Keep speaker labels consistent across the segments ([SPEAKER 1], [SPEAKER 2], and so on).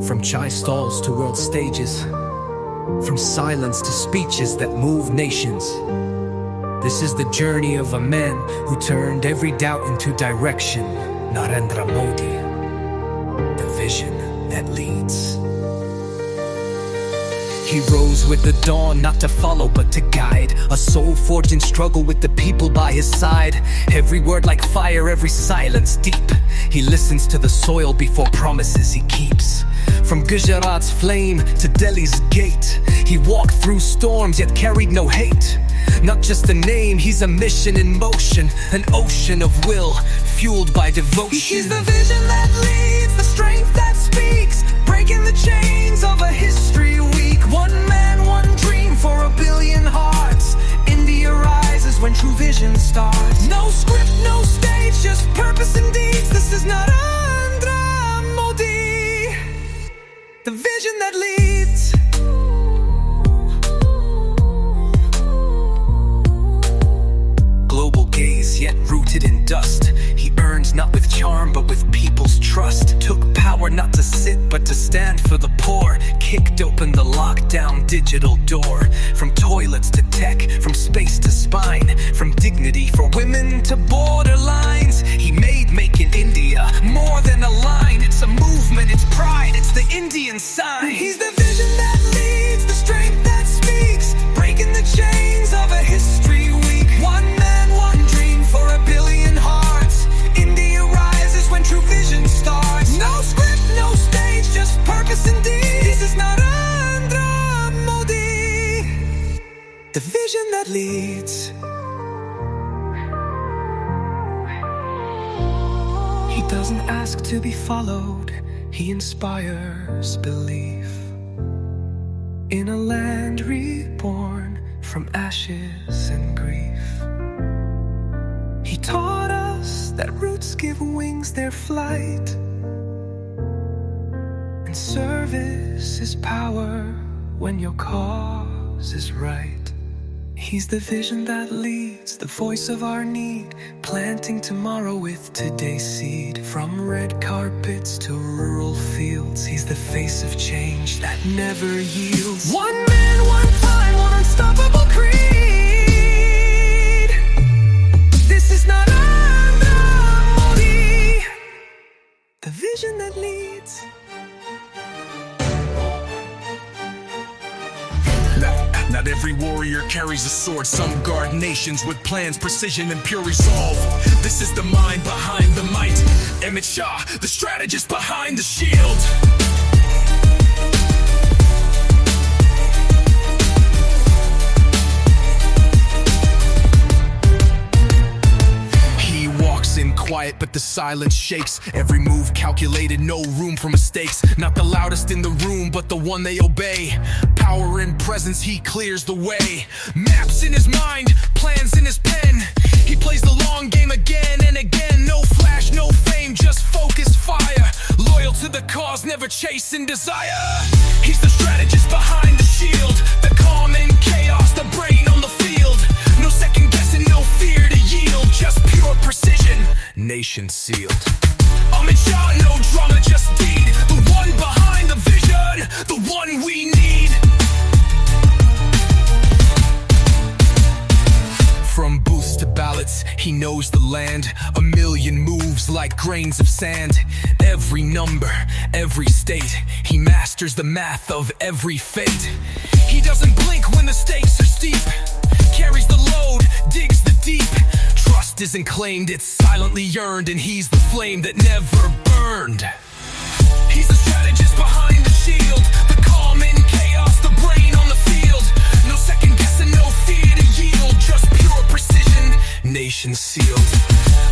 [SPEAKER 1] From chai stalls to world stages, from silence to speeches that move nations. This is the journey of a man who turned every doubt into direction. Narendra Modi, the vision that leads. He rose with the dawn, not to follow but to guide. A soul forged in struggle with the people by his side. Every word like fire, every silence deep. He listens to the soil before promises he keeps. From Gujarat's flame to Delhi's gate, he walked through storms yet carried no hate. Not just a name, he's a mission in motion. An ocean of will, fueled by devotion.
[SPEAKER 2] He's the vision that leads, the strength that speaks, breaking the chains of a history weak. One man, one dream for a billion hearts. India rises when true vision starts. No script, no stage, just purpose and deeds. This is not Narendra Modi, the vision that leads.
[SPEAKER 1] Global gaze, yet rooted in dust. He earns not with charm, but with people's trust. Took power not to sit, but to stand for the poor. Kicked open the lockdown digital door. From toilets to tech, from space to spine. From dignity for women to borderlines. He made Making India more than a line. It's a movement, it's pride, it's the Indian sign.
[SPEAKER 2] He's the vision that leads, the strength that speaks, breaking the chains of a history weak. One man, one dream for a billion hearts. India rises when true vision starts. No script, no stage, just purpose and deed. This is not Narendra Modi, the vision that leads. He doesn't ask to be followed, he inspires belief. In a land reborn from ashes and grief. He taught us that roots give wings their flight, and service is power when your cause is right. He's the vision that leads, the voice of our need, planting tomorrow with today's seed. From red carpets to rural fields, he's the face of change that never yields. One man, one time, one unstoppable creed. This is not Narendra Modi, the vision that leads.
[SPEAKER 3] Not every warrior carries a sword. Some guard nations with plans, precision, and pure resolve. This is the mind behind the might. Amit Shah, the strategist behind the shield. He walks in quiet, but the silence shakes. Every move calculated, no room for mistakes. Not the loudest in the room, but the one they obey. Power in presence, he clears the way. Maps in his mind, plans in his pen. He plays the long game again and again. No flash, no fame, just focused fire. Loyal to the cause, never chasing desire. He's the strategist behind the shield. The calm in chaos, the brain on the field. No second guessing, no fear to yield. Just pure precision, nation sealed. Amit Shah, no drama, just deed. The one behind the vision, the one we need. From booths to ballots, he knows the land. A million moves like grains of sand. Every number, every state, he masters the math of every fate. He doesn't blink when the stakes are steep. Carries the load, digs the deep. Trust isn't claimed, it's silently earned. And he's the flame that never burned. He's the strategist behind the shield. The calm in chaos, the brain on the field. No second guessing, no fear to yield. Just pure precision, nation sealed.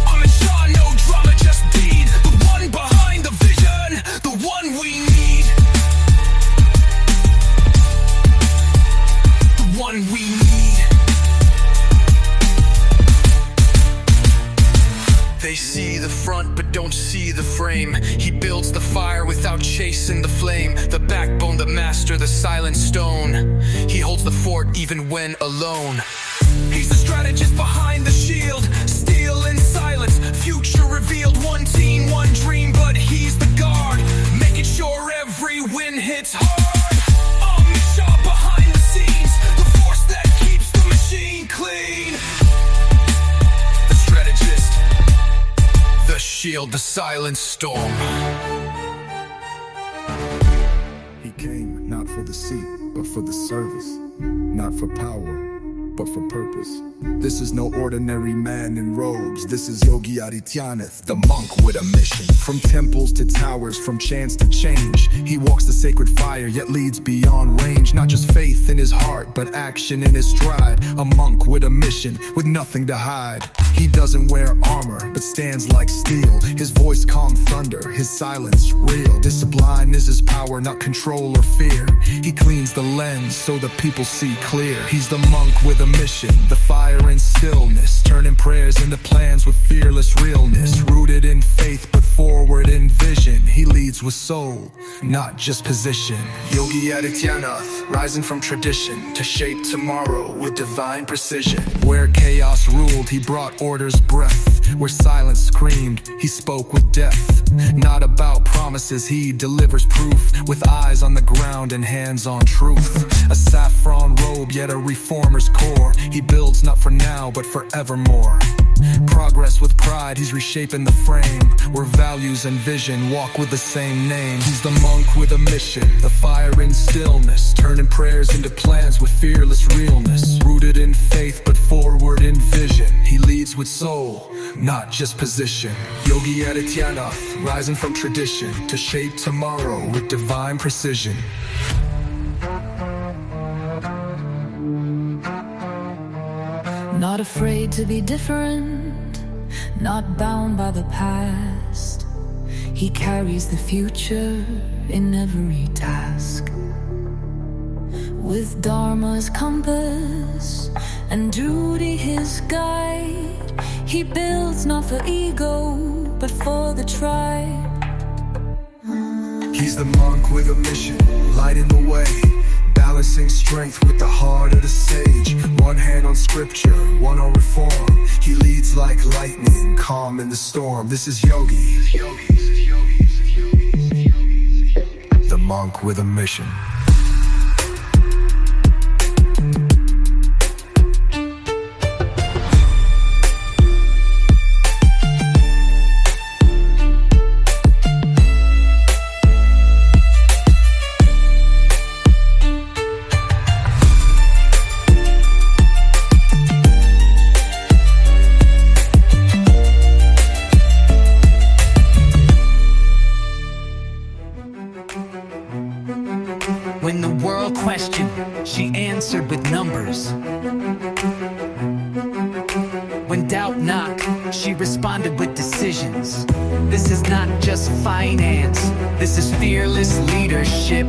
[SPEAKER 3] Amit Shah, no drama, just deed. The one behind the vision, the one we need. The one we need. They see the front but don't see the frame. He builds the fire without chasing the flame. The backbone, the master, the silent stone. He holds the fort even when alone. He's the strategist behind the shield. Steel in silence, future revealed. One team, one dream, but he's the guard, making sure every shield the silent storm.
[SPEAKER 4] He came not for the seat, but for the service. Not for power, but for purpose. This is no ordinary man in robes. This is Yogi Adityanath, the monk with a mission. From temples to towers, from chance to change, he walks the sacred fire, yet leads beyond range. Not just faith in his heart, but action in his stride. A monk with a mission, with nothing to hide. He doesn't wear armor, but stands like steel. His voice calm thunder, his silence real. Discipline is his power, not control or fear. He cleans the lens so the people see clear. He's the monk with a mission, the fire in stillness, turning prayers into plans with fearless realness. Rooted in faith but forward in vision, he leads with soul, not just position. Yogi Adityanath, rising from tradition to shape tomorrow with divine precision. Where chaos ruled, he brought order's breath. Where silence screamed, he spoke with depth. Not about promises, he delivers proof. With eyes on the ground and hands on truth. A saffron robe, yet a reformer's core. He builds not for now, but forevermore. Progress with pride, he's reshaping the frame. Where values and vision walk with the same name. He's the monk with a mission, the fire in stillness, turning prayers into plans with fearless realness. Rooted in faith, but forward in vision. He leads with soul, not just position. Yogi Adityanath, rising from tradition to shape tomorrow with divine precision.
[SPEAKER 5] Not afraid to be different, not bound by the past. He carries the future in every task. With Dharma as compass and duty his guide, he builds not for ego, but for the tribe.
[SPEAKER 4] He's the monk with a mission, lighting the way. Balancing strength with the heart of the sage. One hand on scripture, one on reform. He leads like lightning, calm in the storm. This is Yogi, the monk with a mission.
[SPEAKER 1] When the world questioned, she answered with numbers. When doubt knocked, she responded with decisions. This is not just finance, this is fearless leadership.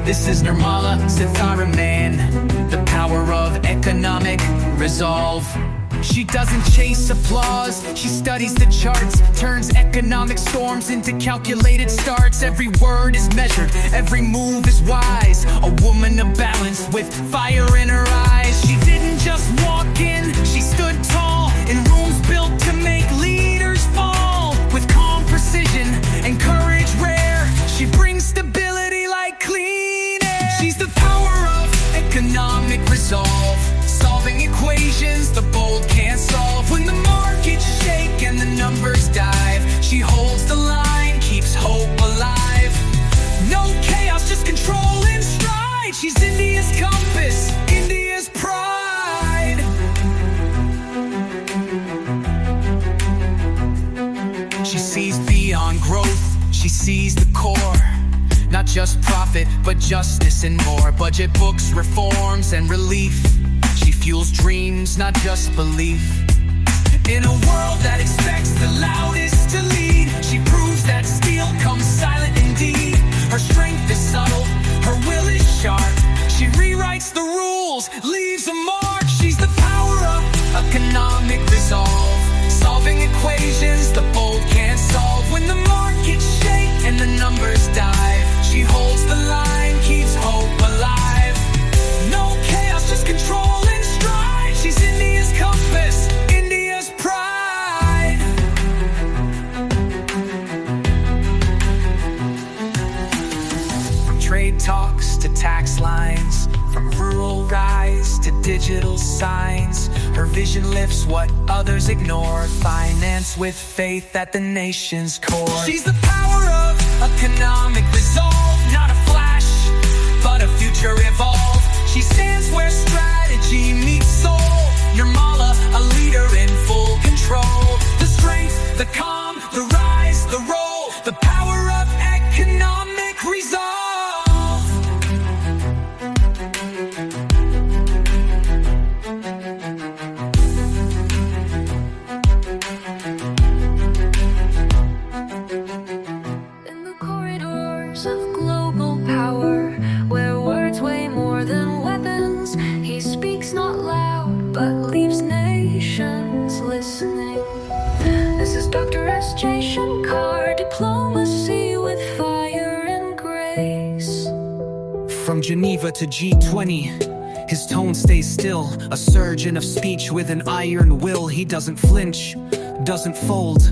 [SPEAKER 1] This is Nirmala, Sitharaman, the power of economic resolve. She doesn't chase applause, she studies the charts, turns economic storms into calculated starts. Every word is measured, every move is wise. A woman of balance with fire in her eyes. She didn't just walk in, she stood tall in rooms built to make leaders fall. With calm precision and courage rare, she brings stability like clean air. She's the power of economic resolve, solving equations the bold can't solve. When the markets shake and the numbers dive, she holds the line, keeps hope alive. No chaos, just control and stride. She's India's compass, India's pride. She sees beyond growth, she sees the core. Not just profit, but justice and more. Budget books, reforms, and relief. She fuels dreams, not just belief. In a world that expects the loudest to lead, she proves that steel comes silent indeed. Her strength is subtle, her will is sharp. She rewrites the rules, leaves a mark. She's the power of economic resolve, solving equations the bold can't solve. When the markets shake and the numbers dive, she holds the line, keeps hope alive. No chaos, just control and stride. She's India's compass, India's pride. From trade talks to tax lines, from rural rise to digital signs,
[SPEAKER 2] Her vision lifts what others ignore. Finance with faith at the nation's core. She's the power of economic resolve. Not a flash, but a future evolved. She stands where strategy meets soul. Nirmala, a leader in full control. The strength, the calm, the rise, the roll. The power of economic resolve.
[SPEAKER 5] In the corridors of global power, where words weigh more than weapons, he speaks not loud, but leaves nations listening. This is Dr. S. Jaishankar, diplomacy with fire and grace.
[SPEAKER 1] From Geneva to G20, his tone stays still, a surgeon of speech with an iron will. He doesn't flinch, doesn't fold.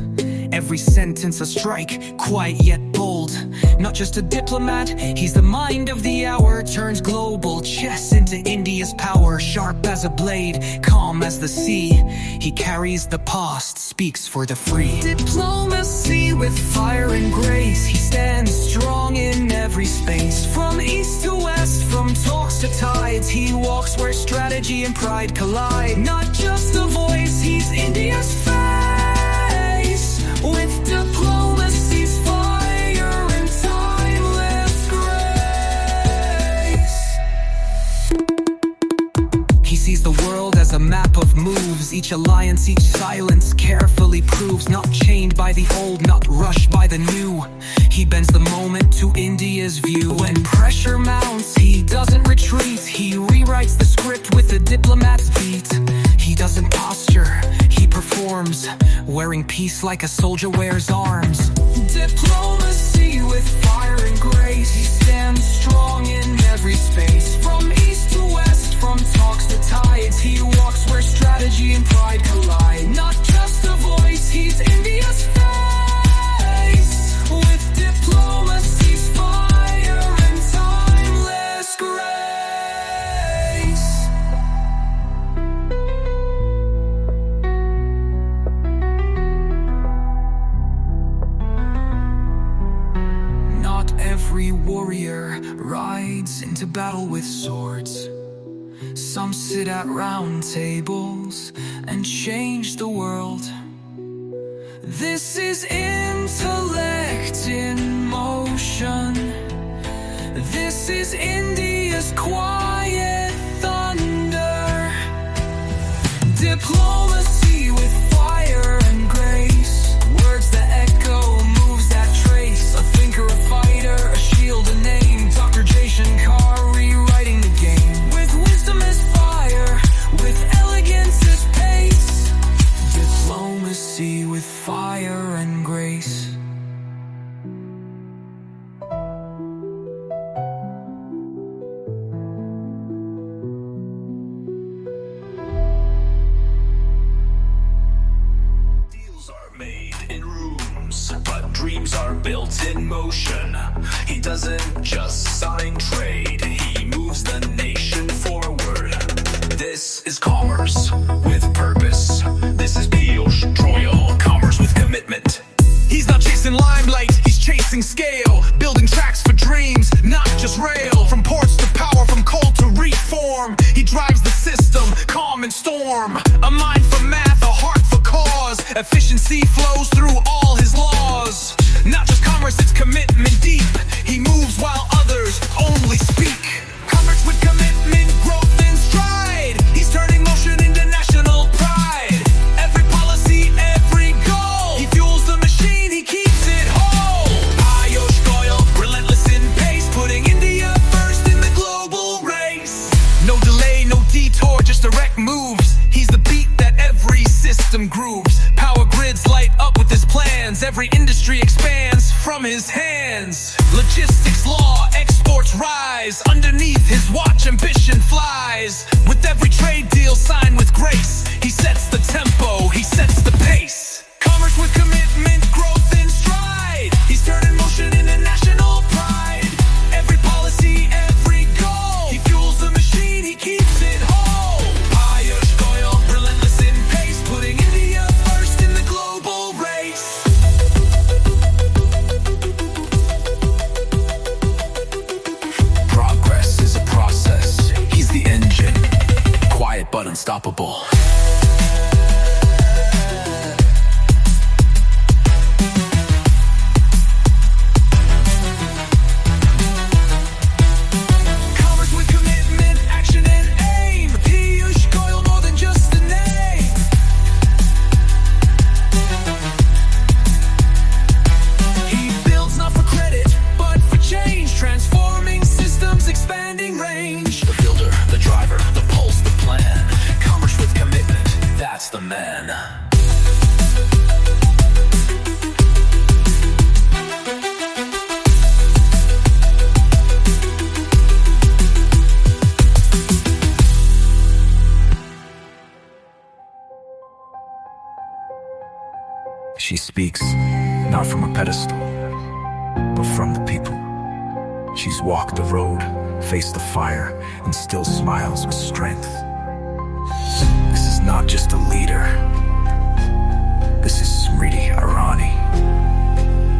[SPEAKER 1] Every sentence a strike, quiet yet bold. Not just a diplomat, he's the mind of the hour. Turns global chess into India's power. Sharp as a blade, calm as the sea. He carries the past, speaks for the free. Diplomacy with fire and grace. He stands strong in every space. From east to west, from talks to tides, he walks where strategy and pride collide. Not just a voice, he's India's face. With diplomacy's fire and timeless grace. He sees the world as a map of moves. Each alliance, each silence carefully proves. Not chained by the old, not rushed by the new. He bends the moment to India's view. When pressure mounts, he doesn't retreat. He rewrites the script with a diplomat's beat. He doesn't posture, he performs, wearing peace like a soldier wears arms. Diplomacy with fire and grace. He stands strong in every space. From east to west, from talks to tides, he walks where strategy and pride collide. Not just a voice, he's India's face. With diplomacy's fire and timeless grace. Every warrior rides into battle with swords. Some sit at round tables and change the world. This is intellect in motion. This is India's quiet thunder. Diplomacy with fire and grace. Words that echo, moves that trace. A thinker, a fighter, a shield, a name. Dr. Jaishankar rewriting the game. With wisdom as fire, with elegance as pace. Diplomacy with fire and grace.
[SPEAKER 3] Dreams are built in motion. He doesn't just sign trade, he moves the nation forward. This is commerce with purpose. This is Orchestral, commerce with commitment. He's not chasing limelight, he's chasing scale. Building tracks for dreams, not just rail. From ports to power, from coal to reform. He drives the system, calm and storm. A mind for math, a heart for cause. Efficiency flows through all his laws. Not just commerce, it's commitment deep. He moves while others only speak. Commerce with commitment, growth and stride. He's turning motion into national pride. Every policy, every goal. He fuels the machine, he keeps it whole. Relentless in pace, putting India first in the global race. No delay, no detour, just direct moves. He's the beat that every system grooves. Power grids light up with his plans. Every industry expands from his hands. Logistics law, exports rise. Underneath his watch, ambition flies. With every trade deal signed with grace, he sets the tempo, he sets the pace. Commerce with commitment, growth and stride. He's turning motion into national pride. Every policy, every goal. He fuels the machine, he keeps it whole. Relentless unstoppable.
[SPEAKER 2] Commerce with commitment, action and aim. Piyush Goyal, more than just a name. He builds not for credit, but for change. Transforming systems, expanding range.
[SPEAKER 3] The builder, the driver, the pulse, the plan. Commerce with commitment, that's the man.
[SPEAKER 6] She speaks, not from a pedestal, but from the people. She's walked the road, faced the fire, and still smiles with strength. This is not just a leader. This is Smriti Irani,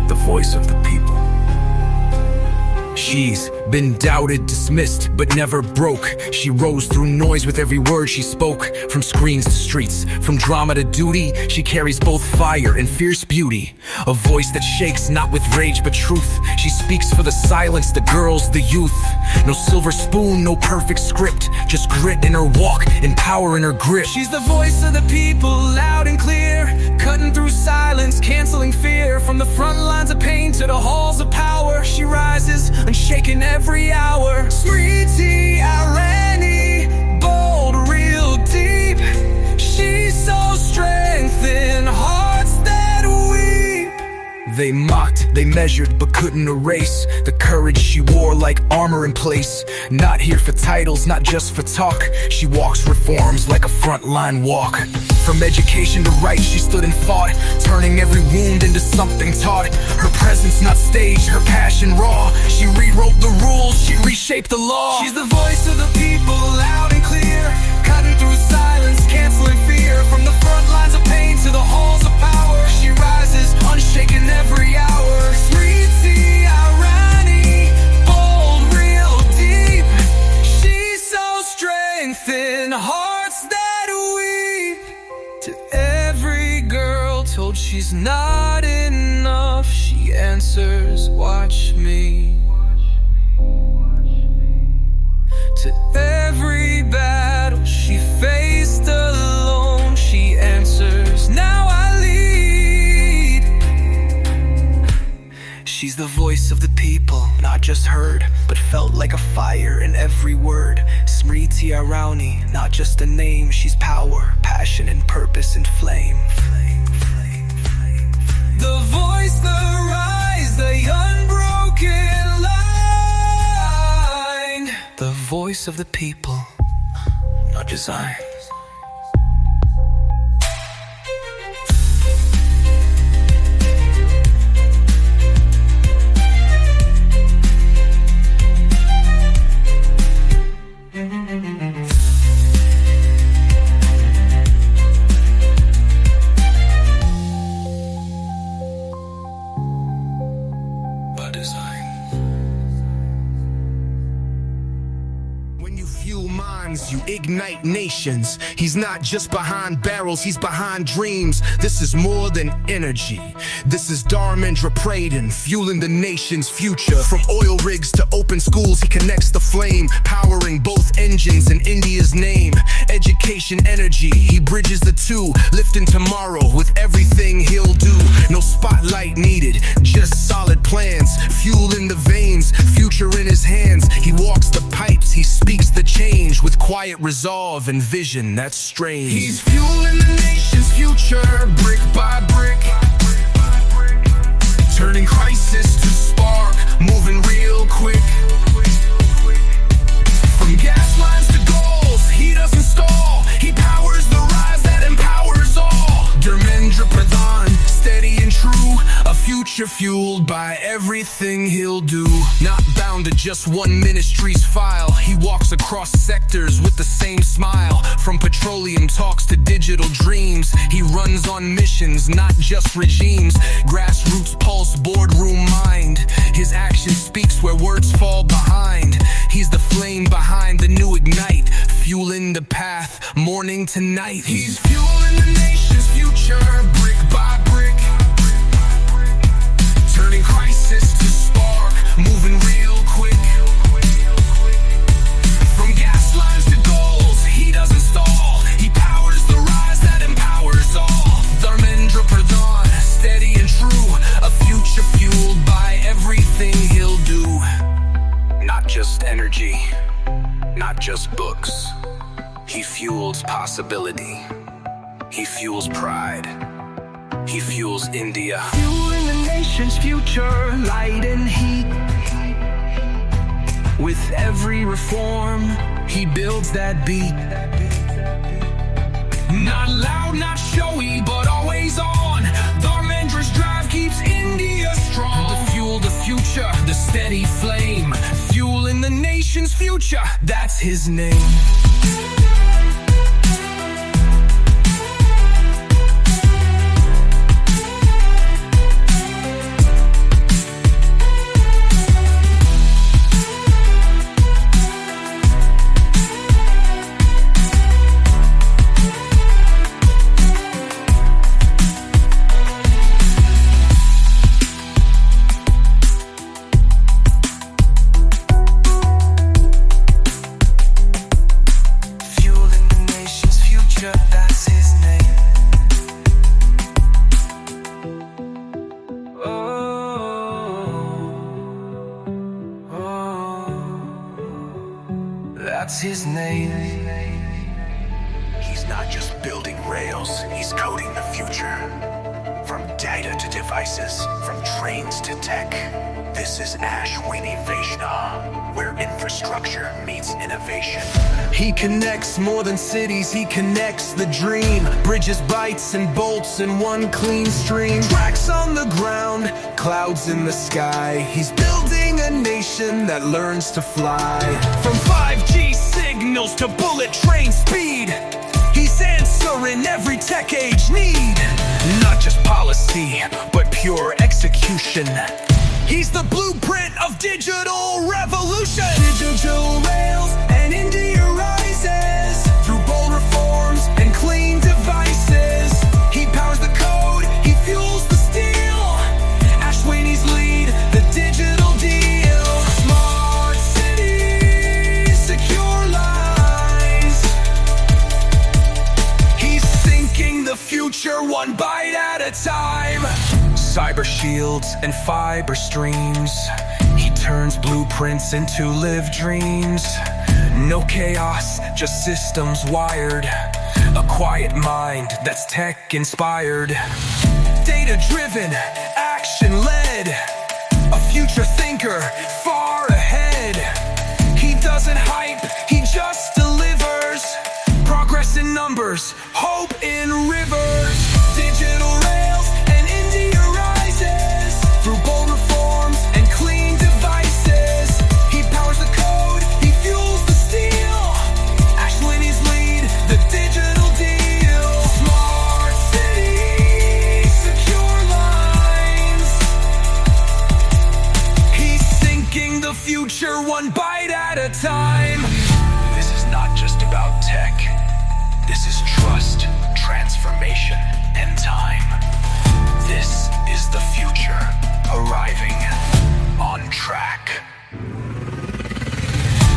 [SPEAKER 6] the voice of the people.
[SPEAKER 3] She's been doubted, dismissed, but never broke. She rose through noise with every word she spoke. From screens to streets, from drama to duty, she carries both fire and fierce beauty. A voice that shakes not with rage but truth. She speaks for the silence, the girls, the youth. No silver spoon, no perfect script, just grit in her walk and power in her grip.
[SPEAKER 2] She's the voice of the people, loud and clear, cutting through silence, canceling fear. From the front lines of pain to the halls of power, she rises, unshaken every hour. Smriti Irani, bold, real deep. She's so strengthened, hearts that weep.
[SPEAKER 3] They mocked, they measured, but couldn't erase the courage she wore like armor in place. Not here for titles, not just for talk. She walks reforms like a frontline walk. From education to rights, she stood and fought, turning every wound into something taught. Her presence not staged, her passion raw. She rewrote the rules, she reshaped the law.
[SPEAKER 2] She's the voice of the people, loud and clear, cutting through silence, canceling fear. From the front lines of pain to the halls of power, she rises, unshaken every hour. Smriti Irani, bold, real deep. She's so strengthened, hearts that weep. To every girl told she's not enough, she answers, watch me. To every battle she faced alone, she answers, now I lead. She's the voice of the people, not just heard, but felt like a fire in every word. Smriti Irani, not just a name, she's power, passion and purpose and flame. The voice, the rise, the unbroken line. The voice of the people, not design.
[SPEAKER 3] You ignite nations. He's not just behind barrels, he's behind dreams. This is more than energy. This is Dharmendra Pradhan, fueling the nation's future. From oil rigs to open schools, he connects the flame, powering both engines in India's name. Education, energy, he bridges the two, lifting tomorrow with everything he'll do. No spotlight needed, just solid plans, fuel in the veins, future in his hands. He walks the pipes, he speaks the change with quiet resolve and vision that's strange.
[SPEAKER 2] He's fueling the nation's future, brick by brick, turning crisis to spark, moving real quick. From gas lines to goals, he doesn't stall. He powers the rise that empowers all. Narendra Pradhan, steady and true, a future fueled by everything he'll do.
[SPEAKER 3] Not bound to just one ministry's file, he walks across sectors with the same smile. From petroleum talks to digital dreams, he runs on missions, not just regimes. Grassroots pulse, boardroom mind, his action speaks where words fall behind. He's the flame behind the new ignite, fueling the path, morning to night. He's fueling the nation's future, brick by brick, turning crisis to spark, moving real quick. From gas lines to goals, he doesn't stall. He powers the rise that empowers all. Narendra, steady and true, a future fueled by everything he'll do. Not just energy, not just books. He fuels possibility. He fuels pride. He fuels India.
[SPEAKER 2] Fueling the nation's future, light and heat. With every reform,
[SPEAKER 3] He builds that beat. Not loud, not showy, but always on. Narenddra's drive keeps India strong. To fuel the future, the steady flame, fueling the nation's future, that's his name.
[SPEAKER 2] that's his name. That's his name.
[SPEAKER 6] He's not just building rails, he's coding the future. From data to devices, from trains to tech. This is Ashwini Vaishnav, where infrastructure meets innovation.
[SPEAKER 3] He connects more than cities, he connects the dream. Bridges, bytes, and bolts in one clean stream. Tracks on the ground, clouds in the sky. He's building a nation that learns to fly. From 5G signals to bullet train speed, he's answering every tech age need. Not just policy, but pure execution. He's the blueprint of digital revolution. Digital rails and India rises through bold reforms and clean devices. He powers the code, he fuels the steel. Ashwini's lead, the digital deal. Smart cities, secure lives. He's thinking the future one bite at a time. Cyber shields and fiber streams. He turns blueprints into lived dreams. No chaos, just systems wired. A quiet mind that's tech inspired. Data driven, action led. A future thinker, far ahead. He doesn't hype, he just delivers. Progress in numbers, hope in rivers. Digital rails and India rises through bold reforms and clean devices. He powers the code, he fuels the steel. Ashwini's lead, the digital deal. Smart cities, secure lines. He's thinking the future one bite at a time.
[SPEAKER 6] This is not just about tech. This is trust, transformation, and time. This is the future, arriving on track.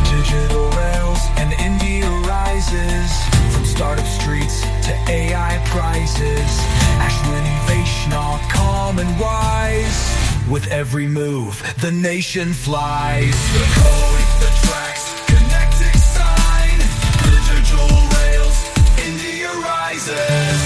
[SPEAKER 3] Digital rails and India rises. From startup streets to AI prizes. Ashwini Vaishnav, calm and wise. With every move, the nation flies. The code, the tracks, connecting sign. Digital rails, India rises.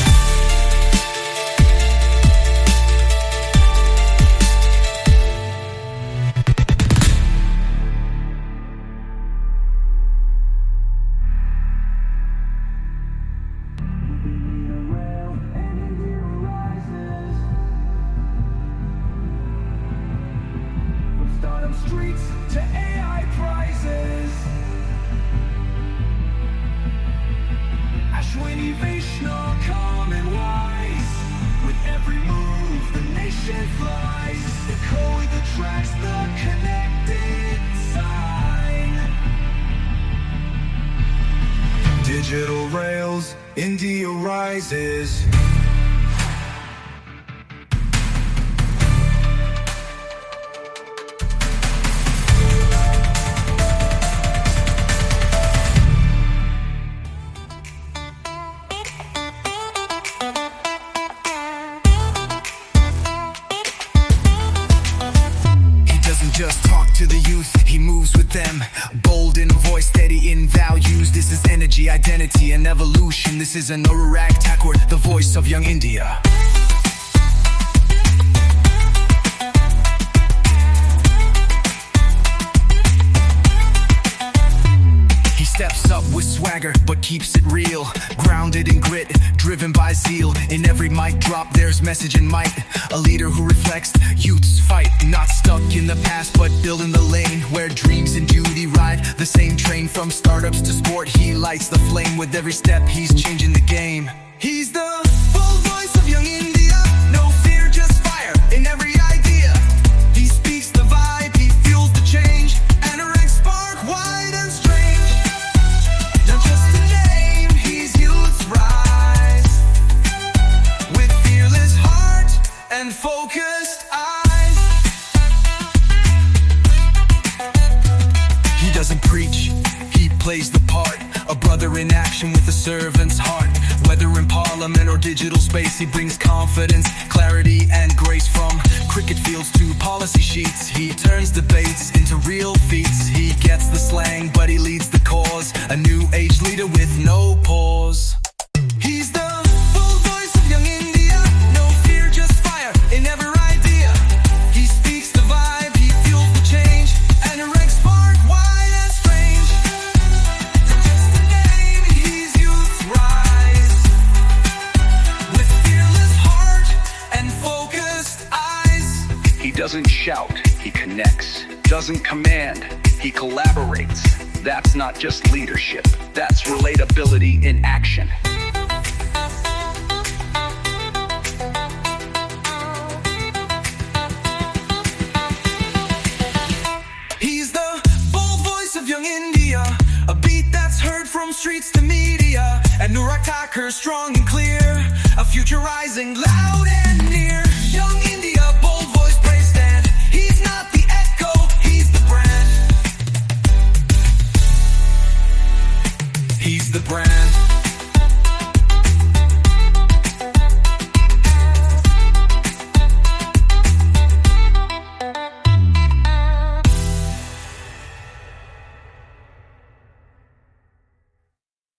[SPEAKER 3] Streets to AI prizes. Ashwini Vaishnav, calm and wise. With every move, the nation flies. The code, the tracks, the connected sign.
[SPEAKER 4] India rises.
[SPEAKER 3] Just talk to the youth, he moves with them. Bold in voice, steady in values. This is energy, identity, and evolution. This is an Anurag Thakur, the voice of young India. He steps up with swagger, but keeps it real. Grounded in grit, driven by zeal. In every mic drop, there's message and might. A leader who reflects youth's fight. Not stuck in the past, but building the lane where dreams and duty ride the same train. From startups to sport, he lights the flame. With every step, he's changing the game. He's the bold voice of young India. No fear, just fire in every idea. He speaks the vibe, he fuels the change. Anurag spark, wide and strange. Not just a name, he's youth's rise. With fearless heart and focused eyes. He doesn't preach, he plays the part. A brother in action with a servant's heart. Whether in parliament or digital space, he brings confidence, clarity, and grace. From cricket fields to policy sheets, he turns debates into real feats. He gets the slang, but he leads the cause. A new age leader with no pause. He's the bold voice of young India. No fear, just fire in every idea. He speaks the vibe, he fuels the change. Anurag spark, wide and strange. Not just a name, he's youth's rise. With fearless heart and focused eyes.
[SPEAKER 7] He doesn't shout, he connects. Doesn't command, he collaborates. That's not just leadership, that's relatability in action.
[SPEAKER 3] He's the bold voice of young India. A beat that's heard from streets to media. And Anurag Thakur, strong and clear. A future rising loud and